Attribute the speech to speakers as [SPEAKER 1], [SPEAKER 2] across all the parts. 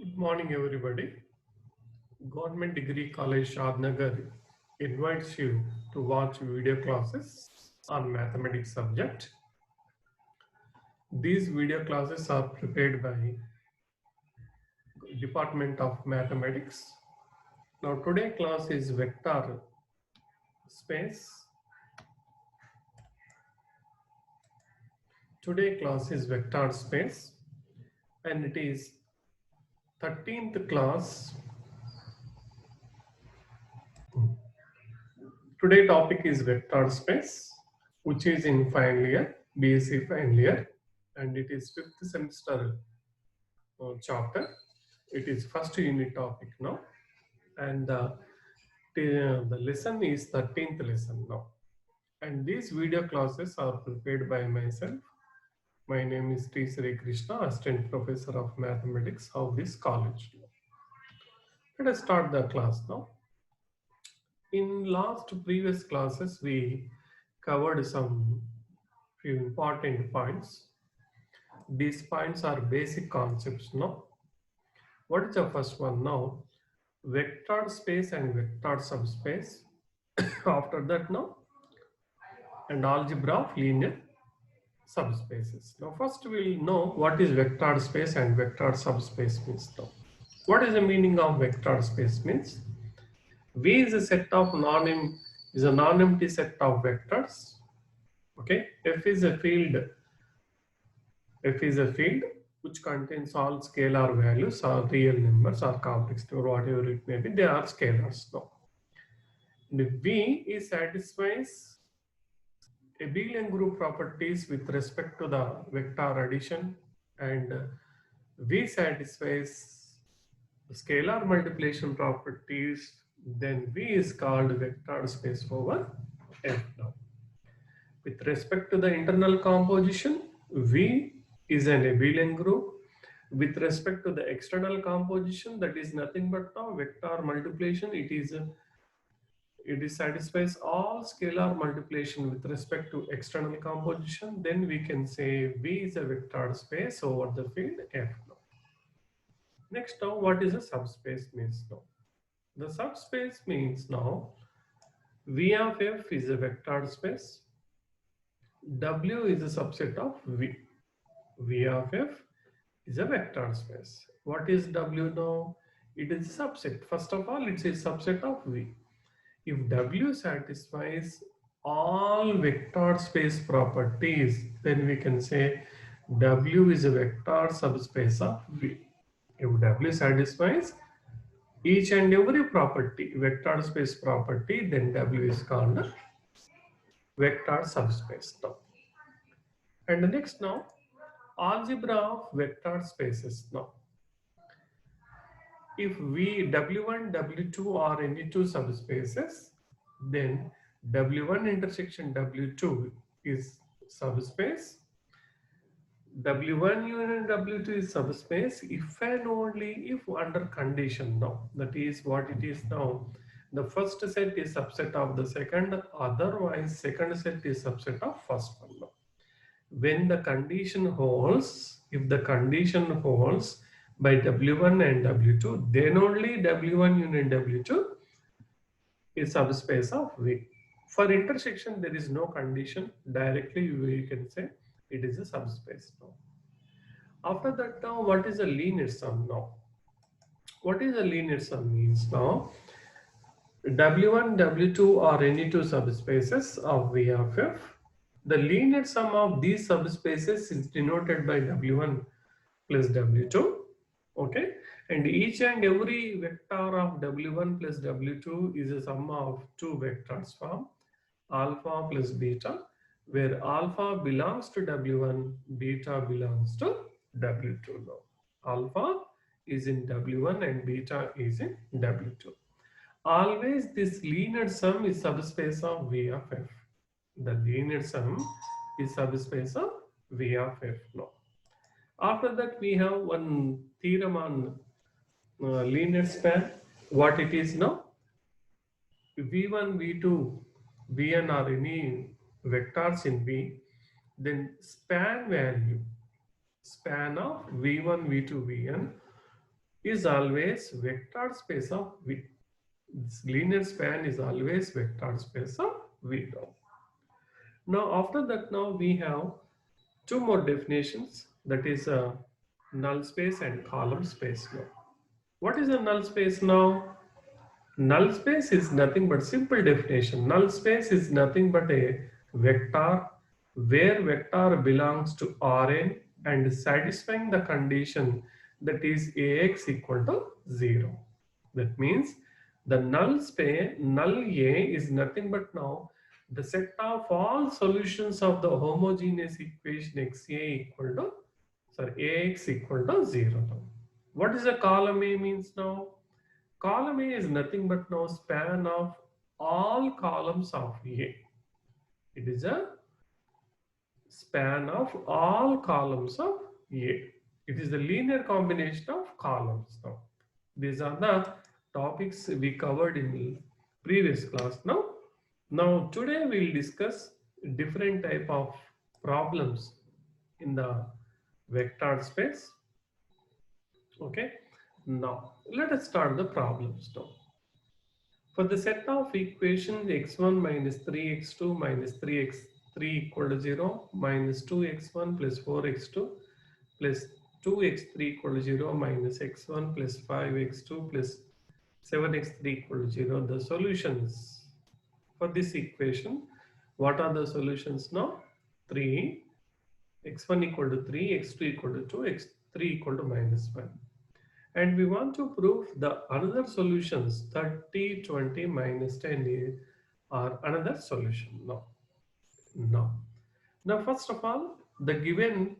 [SPEAKER 1] Good morning, everybody. Government Degree College Shadnagar invites you to watch video classes on mathematics subject. These video classes are prepared by Department of Mathematics. Now today class is vector space. Today class is vector space and it is 13th class. Today topic is vector space, which is in final year, BSc final year, and it is fifth semester chapter. It is first unit topic now, and the lesson is 13th lesson now. And these video classes are prepared by myself. My name is T. Sri Krishna, Assistant Professor of Mathematics of this college. Let us start the class now. In last previous classes, we covered some few important points. These points are basic concepts now. What is the first one now? Vector space and vector subspace. After that now, and algebra of linear subspaces. Now first we'll know what is vector space and vector subspace means now. What is the meaning of vector space means? V is a set of non-empty set of vectors. Okay, F is a field. F is a field which contains all scalar values or real numbers or complex number, whatever it may be. They are scalars now. The V is satisfies abelian group properties with respect to the vector addition, and V satisfies scalar multiplication properties, then V is called vector space over F now. With respect to the internal composition, V is an abelian group. With respect to the external composition, that is nothing but now vector multiplication. It satisfies all scalar multiplication with respect to external composition. Then we can say V is a vector space over the field F now. Next now, what is a subspace means now? The subspace means now V of F is a vector space. W is a subset of V. V of F is a vector space. What is W now? It is a subset. First of all, it's a subset of V. If W satisfies all vector space properties, then we can say W is a vector subspace of V. If W satisfies each and every property, vector space property, then W is called a vector subspace now. And the next now, algebra of vector spaces now. If we W1, W2 are any two subspaces, then W1 intersection W2 is subspace. W1 union W2 is subspace if and only if under condition now. That is what it is now. The first set is subset of the second, otherwise second set is subset of first one now. When the condition holds, if the condition holds by W1 and W2, then only W1 union W2 is subspace of V. For intersection, there is no condition. Directly we can say it is a subspace now. After that now, what is a linear sum now? What is a linear sum means now? W1, W2 are any two subspaces of V of F. The linear sum of these subspaces is denoted by W1 plus W2. Okay, and each and every vector of W1 plus W2 is a sum of two vectors from alpha plus beta, where alpha belongs to W1, beta belongs to W2 now. Alpha is in W1 and beta is in W2. Always this linear sum is subspace of V of F. The linear sum is subspace of V of F now. After that, we have one theorem on linear span. What it is now? V1, V2, Vn are any vectors in V, then span value, span of V1, V2, Vn is always vector space of V. This linear span is always vector space of V now. Now after that, now we have two more definitions, that is a null space and column space now. What is a null space now? Null space is nothing but simple definition. Null space is nothing but a vector where vector belongs to Rn and satisfying the condition that is Ax equal to 0. That means the null space, null A is nothing but now the set of all solutions of the homogeneous equation XA equal to, sorry, Ax equal to 0 now. What is a column A means now? Column A is nothing but now span of all columns of A. It is a span of all columns of A. It is the linear combination of columns now. These are the topics we covered in the previous class now. Now today we will discuss different type of problems in the vector space. Okay. Now let us start the problems now. For the set of equations x1 minus 3x2 minus 3x3 equal to 0 minus 2x1 plus 4x2 plus 2x3 equal to 0 minus x1 plus 5x2 plus 7x3 equal to 0, the solutions for this equation, what are the solutions now? 3, x1 equal to 3, x2 equal to 2, x3 equal to minus 1. And we want to prove the another solutions 30, 20, minus 10 are another solution. Now first of all, the given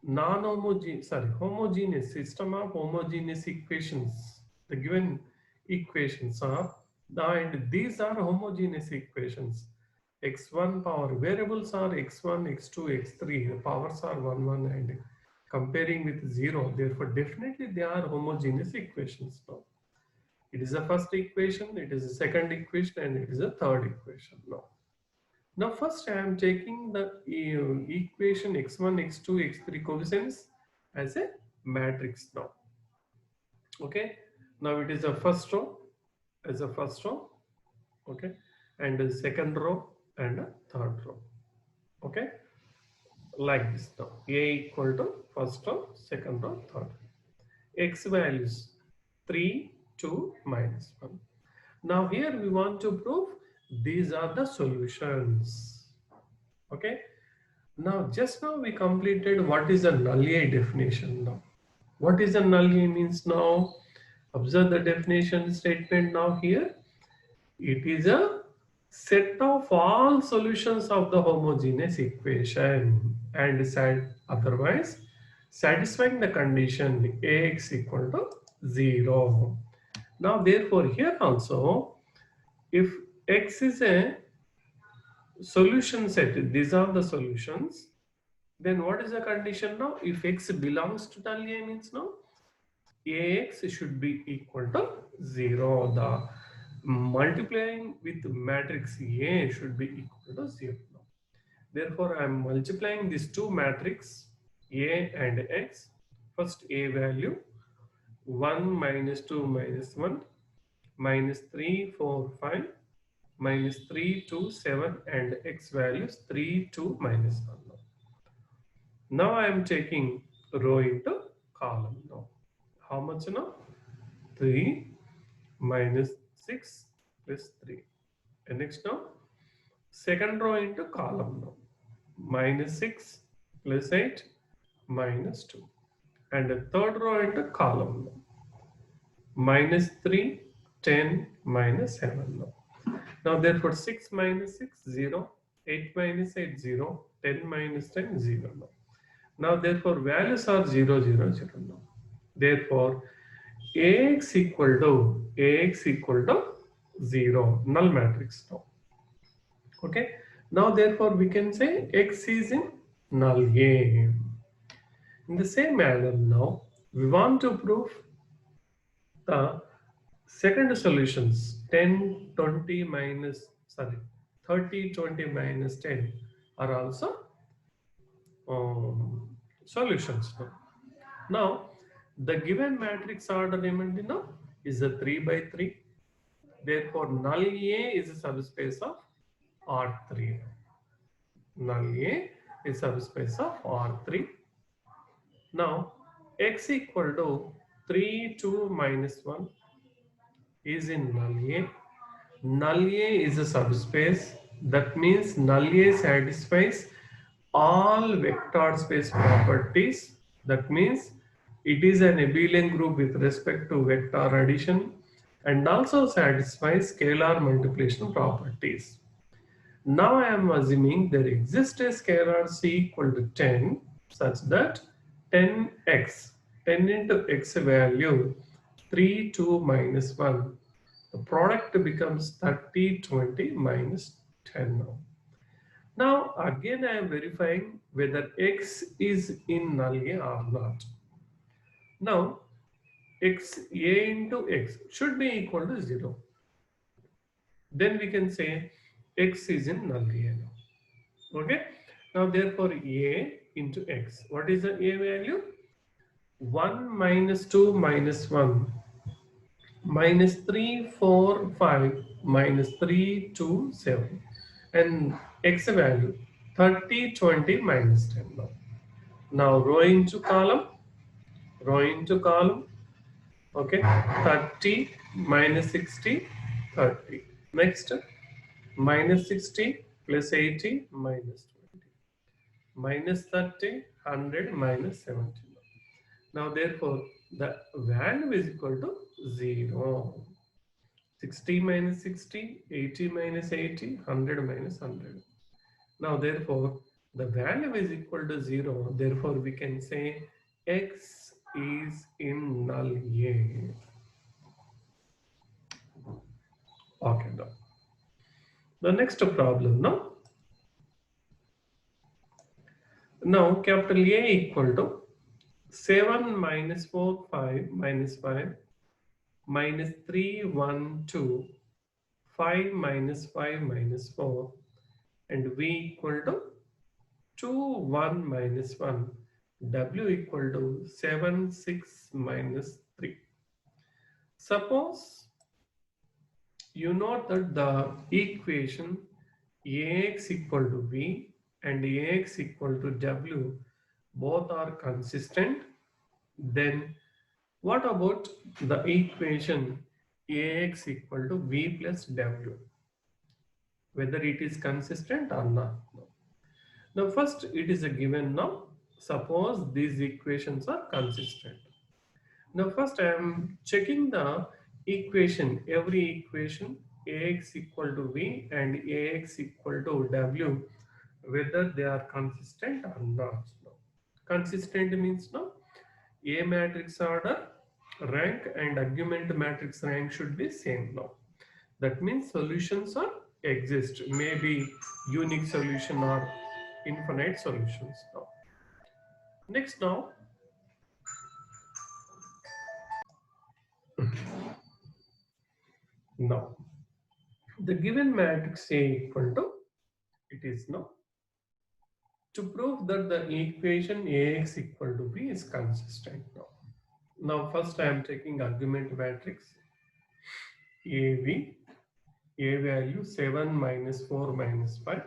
[SPEAKER 1] homogeneous system of homogeneous equations, the given equations are, and these are homogeneous equations. X1 power variables are x1, x2, x3, the powers are 1, 1 and comparing with 0, therefore definitely they are homogeneous equations now. It is the first equation, it is the second equation, and it is the third equation now. Now first I am taking the equation x1, x2, x3 coefficients as a matrix now. Okay, now it is a first row as a first row, okay, and a second row and a third row, okay, like this now. A equal to first row, second row, third. X values 3, 2, minus 1. Now here we want to prove these are the solutions. Okay. Now just now we completed what is a null A definition now. What is a null A means now? Observe the definition statement now here. It is a set of all solutions of the homogeneous equation and otherwise satisfying the condition Ax equal to 0. Now therefore here also, if X is a solution set, these are the solutions, then what is the condition now? If X belongs to null A means now Ax should be equal to 0. The multiplying with matrix A should be equal to 0 now. Therefore, I am multiplying these two matrix A and X. First A value 1 minus 2 minus 1 minus 3 4 5 minus 3 2 7 and X values 3 2 minus 1 now. Now I am taking row into column now. How much now? 3 minus 6 plus 3. And next now, second row into column now. Minus 6 plus 8 minus 2. And the third row into column now. Minus 3, 10, minus 7 now. Now therefore 6 minus 6, 0. 8 minus 8, 0. 10 minus 10, 0 now. Now therefore values are 0, 0, 0 now. Therefore Ax equal to 0, null matrix now. Okay. Now therefore we can say X is in null A. In the same manner now, we want to prove the second solutions 10, 20 minus, 30, 20 minus 10 are also solutions now. Now The given matrix order element, is a 3 by 3. Therefore, null A is a subspace of R3. Null A is subspace of R3. Now, x equal to 3, 2, minus 1 is in null A. Null A is a subspace. That means null A satisfies all vector space properties. That means it is an abelian group with respect to vector addition and also satisfies scalar multiplication properties. Now I am assuming there exists a scalar c equal to 10 such that 10x, 10 into x value 3, 2, minus 1. The product becomes 30, 20, minus 10 now. Now again I am verifying whether x is in null A or not. Now x a into x should be equal to 0. Then we can say x is in null A now. Okay. Now therefore a into x. What is the a value? 1 minus 2 minus 1 minus 3 4 5 minus 3 2 7 and x value 30 20 minus 10 now. Now row into column, okay, 30 minus 60 30. Next minus 60 plus 80 minus 20 minus 30 100 minus 70. Now therefore the value is equal to 0. 60 minus 60, 80 minus 80, 100 minus 100. Now therefore the value is equal to 0. Therefore we can say x is in null A. Okay, now the next problem now. Now capital A equal to 7 minus 4 5 minus 5 minus 3 1 2 5 minus 5 minus 4 and v equal to 2 1 minus 1 w equal to 7 6 minus 3. Suppose you note that the equation ax equal to v and ax equal to w both are consistent, then what about the equation ax equal to v plus w? Whether it is consistent or not? No. Now first it is a given now. Suppose these equations are consistent. Now first I am checking the equation, every equation ax equal to v and ax equal to w, whether they are consistent or not. No. Consistent means no, A matrix order rank and argument matrix rank should be same now. That means solutions are exist, maybe unique solution or infinite solutions now. Next now, now the given matrix A equal to, it is now, to prove that the equation Ax equal to B is consistent now. Now first I am taking argument matrix AV, A value 7 minus 4 minus 5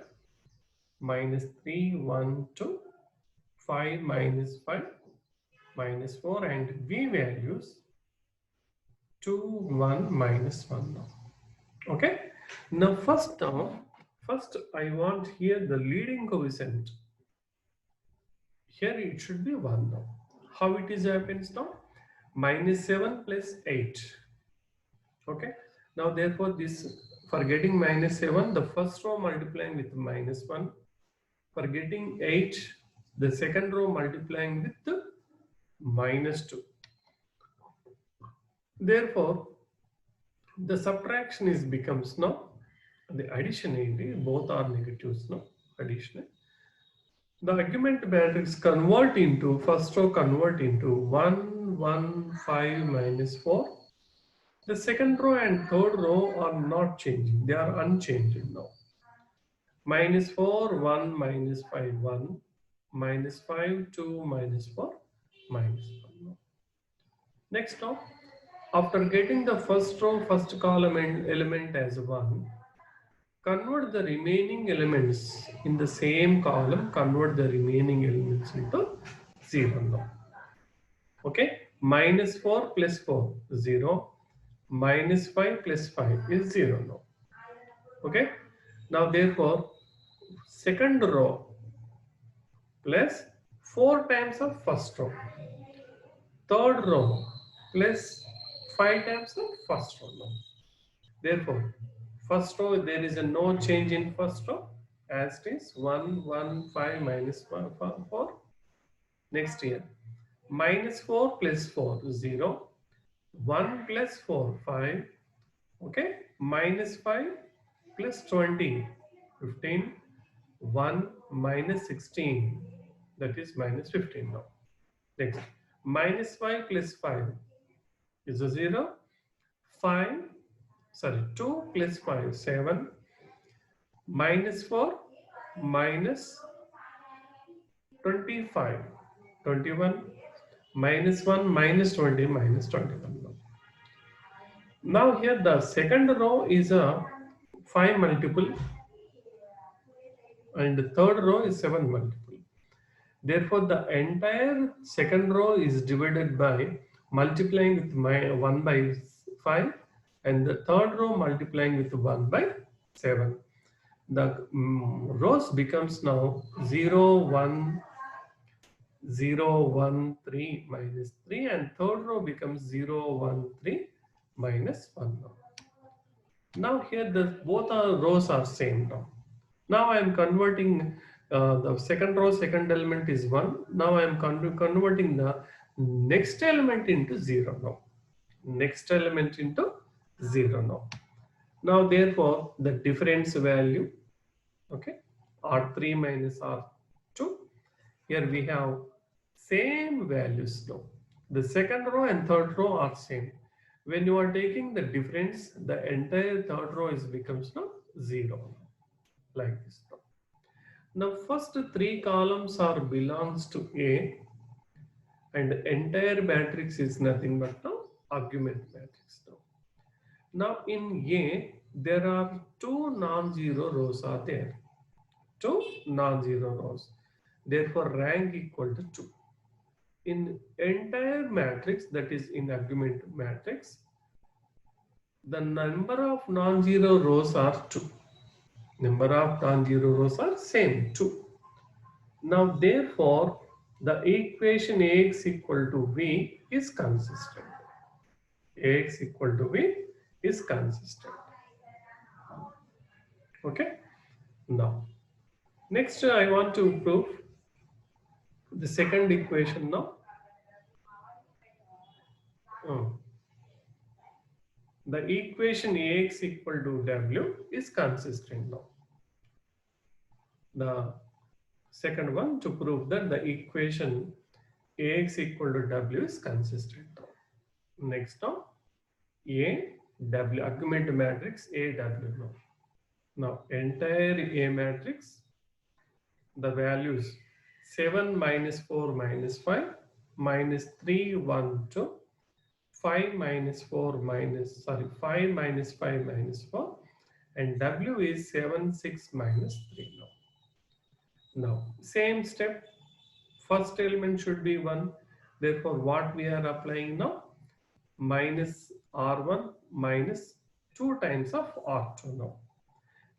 [SPEAKER 1] minus 3 1 2 5 minus 5 minus 4 and V values 2 1 minus 1 now. Okay. Now first I want here the leading coefficient. Here it should be 1 now. How it is happens now? Minus 7 plus 8. Okay. Now therefore this, for getting minus 7, the first row multiplying with minus 1. For getting 8, the second row multiplying with the minus 2. Therefore, the subtraction is becomes now, the addition is, both are negatives now, addition. The argument matrix convert into, first row convert into 1 1 5 minus 4. The second row and third row are not changing, they are unchanged now. Minus 4 1 minus 5 1 minus 5 2 minus 4 minus 1 now. Next now, after getting the first row, first column and element as 1, convert the remaining elements in the same column, convert the remaining elements into 0 now. Okay, minus 4 plus 4, 0. Minus 5 plus 5 is 0 now. Okay, now therefore, second row plus 4 times of first row. Third row plus 5 times of first row now. Therefore, first row there is a no change in first row as it is 1, 1, 5 minus 1, 4. Next year, minus 4 plus 4, 0. 1 plus 4, 5. Okay, minus 5 plus 20, 15. 1 minus 16, that is minus 15 now. Next, minus 5 plus 5 is a 0. 2 plus 5, 7. Minus 4 minus 25, 21. Minus 1 minus 20 minus 21. Now here the second row is a 5 multiple and the third row is 7 multiple. Therefore, the entire second row is divided by multiplying with 1 by 5 and the third row multiplying with 1 by 7. The rows becomes now 0, 1, 0, 1, 3 minus 3 and third row becomes 0, 1, 3 minus 1 now. Now here the both are rows are same now. Now I am converting the second row, second element is 1. Now I am converting the next element into 0 now. Next element into 0 now. Now therefore the difference value, okay, R3 minus R2. Here we have same values now. The second row and third row are same. When you are taking the difference, the entire third row becomes now 0. Like this. Now first 3 columns are belongs to A and entire matrix is nothing but now argument matrix now. Now in A there are 2 non-zero rows are there. 2 non-zero rows. Therefore rank equal to 2. In entire matrix, that is in argument matrix, the number of non-zero rows are 2. Number of non-zero rows are same 2. Now therefore the equation Ax equal to V is consistent. Ax equal to V is consistent. Okay. Now next I want to prove the second equation now. The equation Ax equal to W is consistent now. The second one to prove that the equation Ax equal to W is consistent now. Next now, A W argument matrix A W now. Now entire A matrix, the values 7 minus 4 minus 5 minus 3 1 2 5 minus 4 minus 5 minus 5 minus 4 and W is 7 6 minus 3 now. Now same step, first element should be 1. Therefore what we are applying now? Minus R1 minus 2 times of R2 now.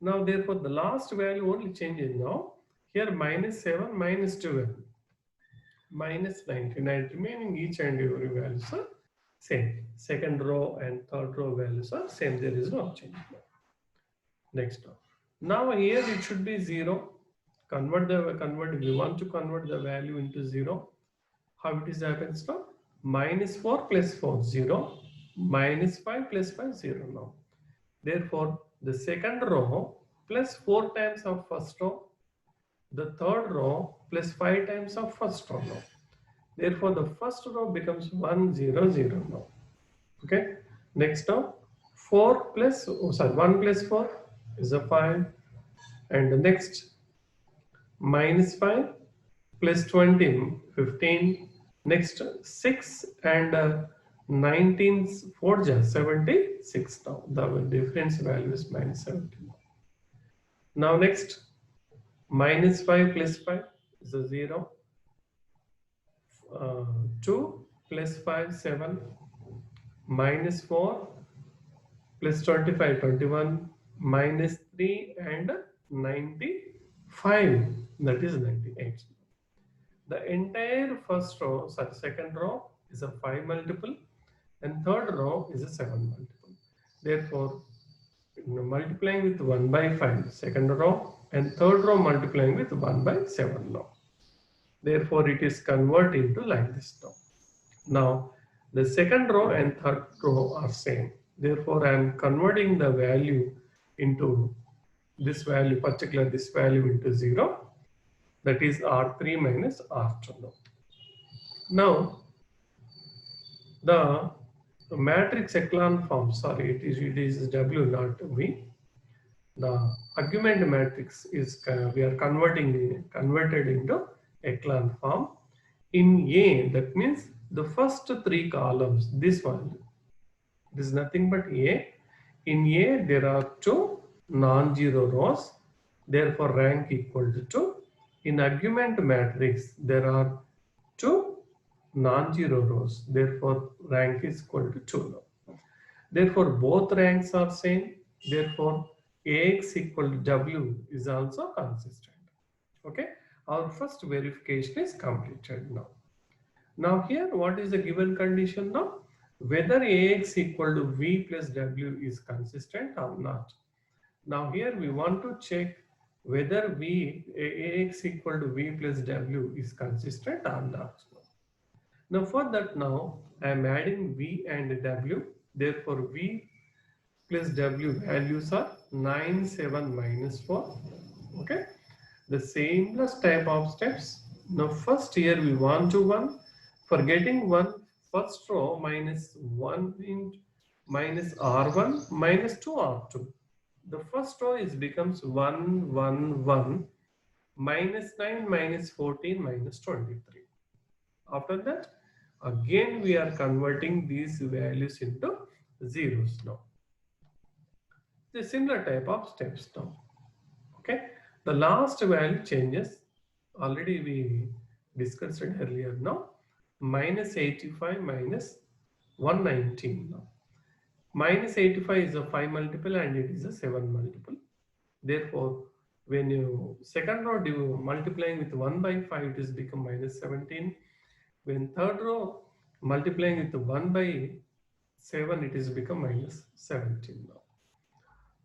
[SPEAKER 1] Now therefore the last value only changes now. Here minus 7 minus 12 minus 99, remaining each and every values are same. Second row and third row values are same. There is no change. Next row. Now here it should be 0. We want to convert the value into 0. How it is happens now? Minus 4 plus 4 0. Minus 5 plus 5 0 now. Therefore the second row plus 4 times of first row. The third row plus 5 times of first row now. Therefore, the first row becomes 1 0 0 now. Okay. Next now, 1 plus 4 is a 5, and the next minus 5 plus 20 15. Next 6 and 19 4 just 76 now. The difference value is minus 17. Now next, minus 5 plus 5 is a 0. 2 plus 5 7, minus 4 plus 25 21, minus 3 and 95, that is 98. The entire first row, sorry, second row is a 5 multiple and third row is a 7 multiple. Therefore, multiplying with 1 by 5 second row and third row multiplying with 1 by 7 row. Therefore, it is converted into like this now. Now, the second row and third row are same. Therefore, I am converting the value into this value, particular this value into 0. That is R3 minus R2 now. Now, the matrix echelon form, sorry, it is W not V. The argument matrix is, we are converted into echelon form. In A, that means the first 3 columns, this one, this is nothing but A. In A, there are 2 non-zero rows, therefore rank equal to 2. In argument matrix, there are 2 non-zero rows, therefore rank is equal to 2. Therefore, both ranks are same, therefore Ax equal to W is also consistent. Okay, our first verification is completed now. Now here, what is the given condition now? Whether Ax equal to V plus W is consistent or not. Now here we want to check whether Ax equal to V plus W is consistent or not. Now for that, now I am adding V and W. Therefore V plus W values are 9, 7, minus 4. Okay. The same plus type of steps. Now first here we want to 1. For getting 1, first row minus 1 into minus R1 minus 2 R2. The first row is becomes 1, 1, 1, minus 9, minus 14, minus 23. After that, again we are converting these values into zeros now. The similar type of steps now. Okay. The last value changes. Already we discussed it earlier now. Minus 85 minus 119 now. Minus 85 is a 5 multiple and it is a 7 multiple. Therefore, when you second row do multiplying with 1 by 5, it is become minus 17. When third row multiplying with 1 by 7, it is become minus 17 now.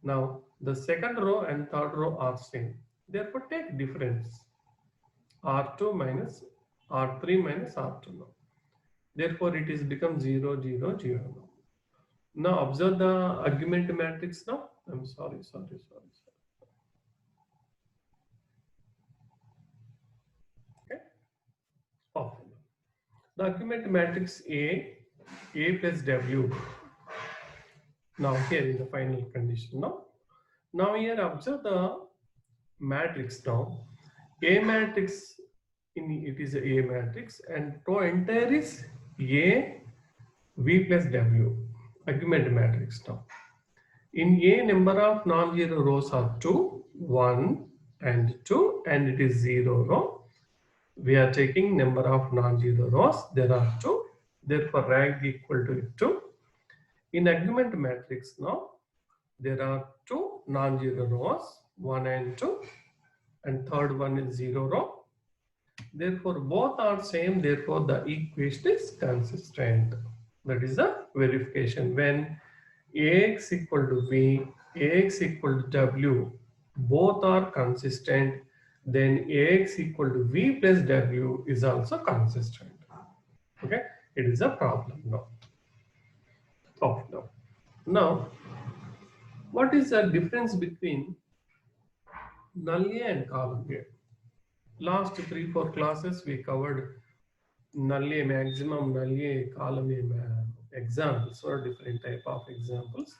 [SPEAKER 1] Now, the second row and third row are same. Therefore, take difference. R2 minus R3 minus R2 now. Therefore, it is become 0, 0, 0 now. Now, observe the argument matrix now. I'm sorry. Okay. Off. The argument matrix A plus W. Now, here is the final condition now. Now, here observe the matrix now. A matrix, it is a matrix and row entire is A, V plus W, argument matrix now. In A, number of non-zero rows are 2, 1 and 2 and it is 0 row. We are taking number of non-zero rows, there are 2, therefore rank equal to 2. In argument matrix now, there are 2 non-zero rows, 1 and 2 and third one is 0 row. Therefore, both are same. Therefore, the equation is consistent. That is the verification. When Ax equal to V, Ax equal to W, both are consistent, then Ax equal to V plus W is also consistent. Okay, it is a problem now. Now, what is the difference between null A and column A? Last 3-4 classes we covered null A maximum, null A, column A examples or different type of examples.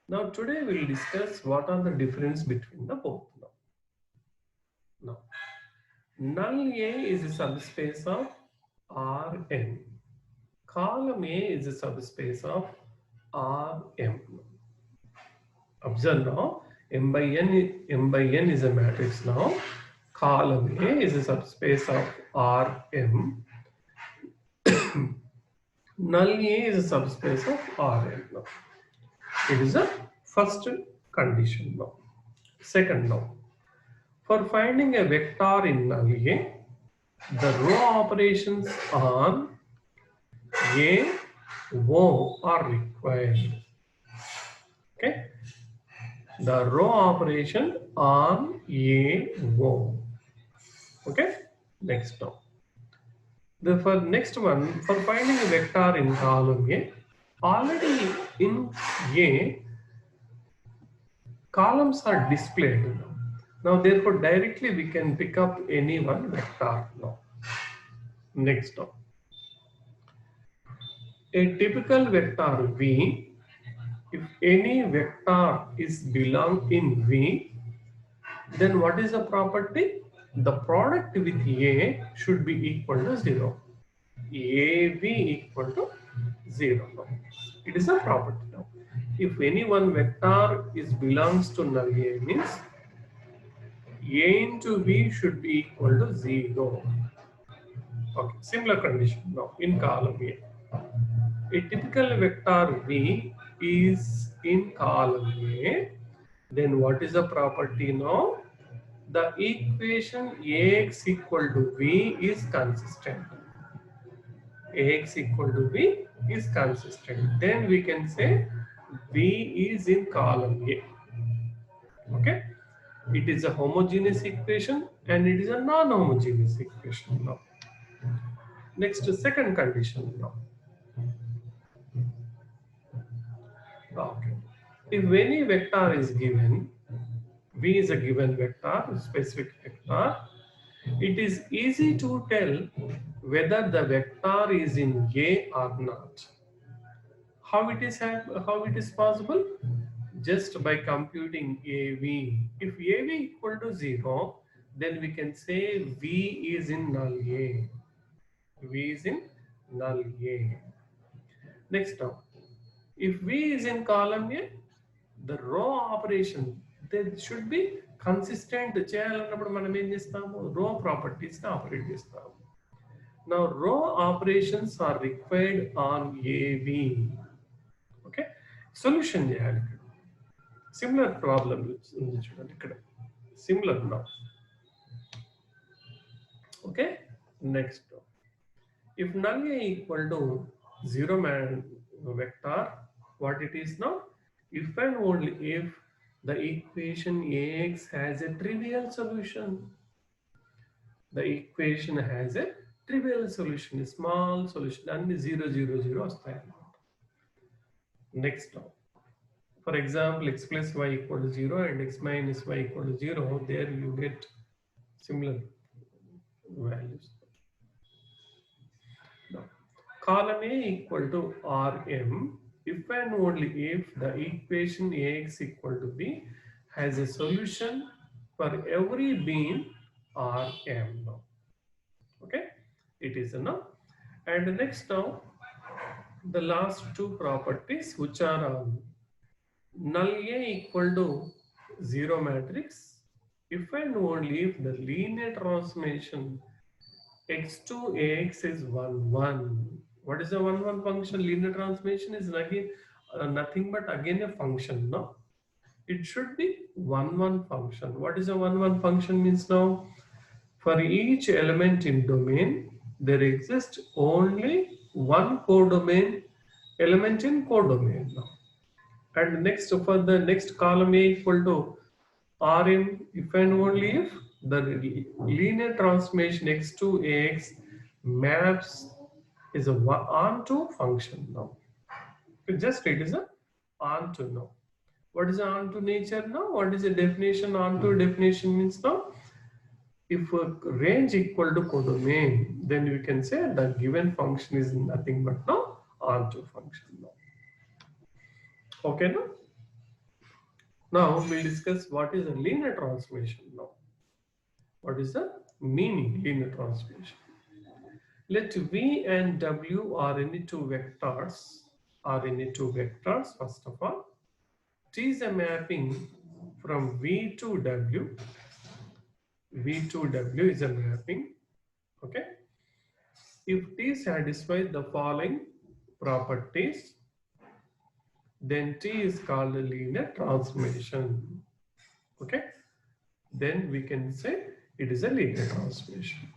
[SPEAKER 1] Now today we will discuss what are the difference between the both. Now, null A is a subspace of Rn. column A is a subspace of Rm. Observe now, M by N is a matrix now. Column A is a subspace of Rm. Null A is a subspace of Rn now. It is a first condition now. Second now, for finding a vector in null A, the row operations on A, O are required. Okay, the row operation on A, O. Okay, next now. For next one, for finding a vector in column A, already in A, columns are displayed now. Now, therefore, directly we can pick up any one vector now. Next now. A typical vector V, if any vector is belong in V, then what is the property? The product with A should be equal to 0. AV equal to 0 now. It is a property now. If any one vector is belongs to null A, means A into V should be equal to 0. Okay, similar condition now in column A. A typical vector V is in column A. Then what is the property now? The equation Ax equal to V is consistent. Ax equal to V is consistent. Then we can say V is in column A. Okay. It is a homogeneous equation and it is a non-homogeneous equation now. Next, second condition now. Okay. If any vector is given, V is a given vector, specific vector, it is easy to tell whether the vector is in A or not. How it is possible? Just by computing AV. If AV equal to 0, then we can say V is in null A. V is in null A. Next now, if V is in column A, the row operation they should be consistent. చేయాలన్నప్పుడు మనం ఏం చేస్తాము? Row properties ని operate చేస్తాము. Now row operations are required on AV. Okay, solution చేయాలి. Similar problem ఉంది చూడండి ఇక్కడ. Similar now. Okay, next. If null A equal to 0 vector, what it is now? If and only if the equation Ax has a trivial solution. The equation has a trivial solution, a small solution, and 0, 0, 0 వస్తాయి. Next now. For example, x plus y equal to 0 and x minus y equal to 0, there you get similar values. Now, column A equal to Rm, if and only if the equation Ax equal to B has a solution for every being Rm now. Okay, it is a now. And next now, the last two properties which are null A equal to 0 matrix, if and only if the linear transformation x to Ax is 1, 1. What is a 1, 1 function? Linear transformation is again nothing but again a function, no? It should be 1, 1 function. What is a 1, 1 function means now? For each element in domain, there exists only one codomain element in codomain now. And next, for the next column A equal to Rm, if and only if the linear transformation x to Ax maps is a onto function now. Just it is a onto now. What is onto nature now? What is the definition? Onto definition means now, if a range equal to codomain, then we can say the given function is nothing but now onto function now. Okay, now? Now we'll discuss what is a linear transformation now. What is the meaning linear transformation? Let V and W are any two vectors, first of all. T is a mapping from V to W. V to W is a mapping. Okay. If T satisfies the following properties, then T is called a linear transformation. Okay. Then we can say it is a linear transformation.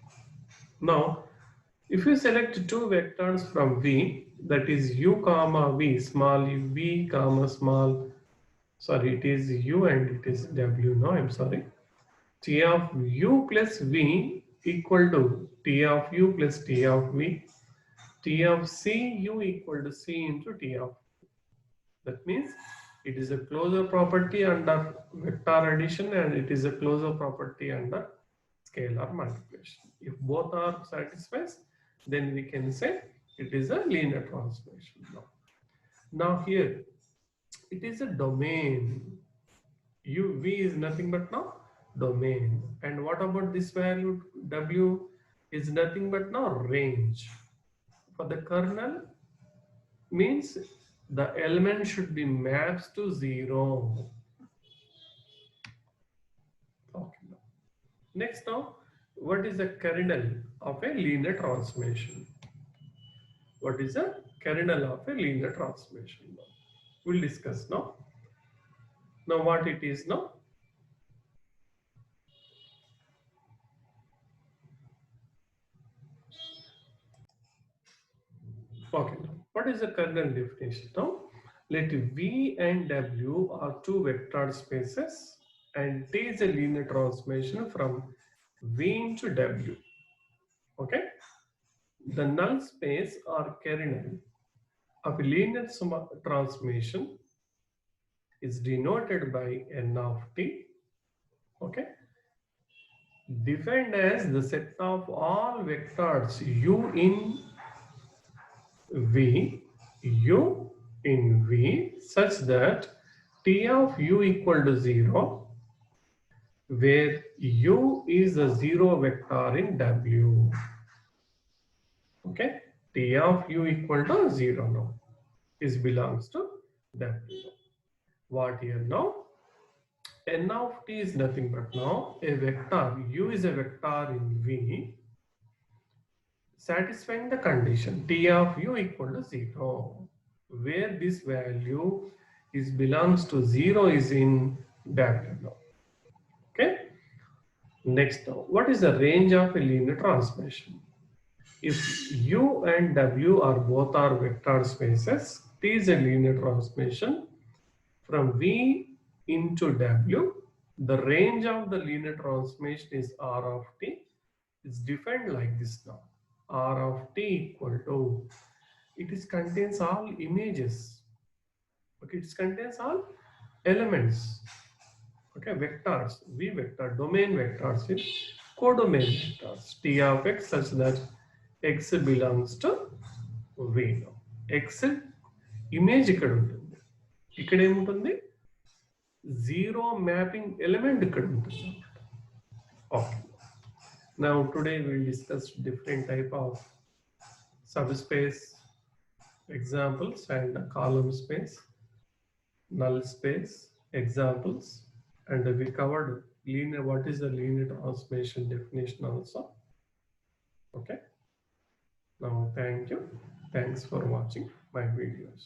[SPEAKER 1] Now, if you select two vectors from V, that is u comma v, small u, v comma small, sorry, it is u and it is w. No, I'm sorry. T of u plus v equal to T of u plus T of v. T of c u equal to c into T of. That means it is a closure property under vector addition and it is a closure property under scalar multiplication. If both are satisfied, then we can say it is a linear transformation. Now here it is a domain. V is nothing but now domain. And what about this value W is nothing but now range. For the kernel means the element should be mapped to 0. Okay. Next now, what is the kernel of a linear transformation? What is the kernel of a linear transformation? We'll discuss now. Now what it is now? Okay. What is the kernel definition now? Let V and W are two vector spaces and T is a linear transformation from V into W. Okay. The null space or kernel of a linear transformation is denoted by N of T. Okay. Defined as the set of all vectors U in V, U in V such that T of U equal to 0, where U is a 0 vector in W. Okay, T of U equal to 0 now. This belongs to W. What here now? N of T is nothing but now a vector. U is a vector in V satisfying the condition T of U equal to 0, where this value is belongs to 0 is in W now. Okay. Next now, what is the range of a linear transformation? If U and W are both are vector spaces, T is a linear transformation from V into W. The range of the linear transformation is R of T. It's defined like this now. R of T equal to, it is contains all images. Okay, it contains all elements. Okay, vectors, V vector, domain vectors in codomain vectors. T of x such that x belongs to V now. X image ఇక్కడ ఉంటుంది. ఇక్కడ ఏముంటుంది? Zero mapping element ఇక్కడ ఉంటుంది. Okay. Now today we will discuss different type of subspace examples and column space, null space examples, and we covered linear, what is the linear transformation definition also. Okay. Now thank you. Thanks for watching my videos.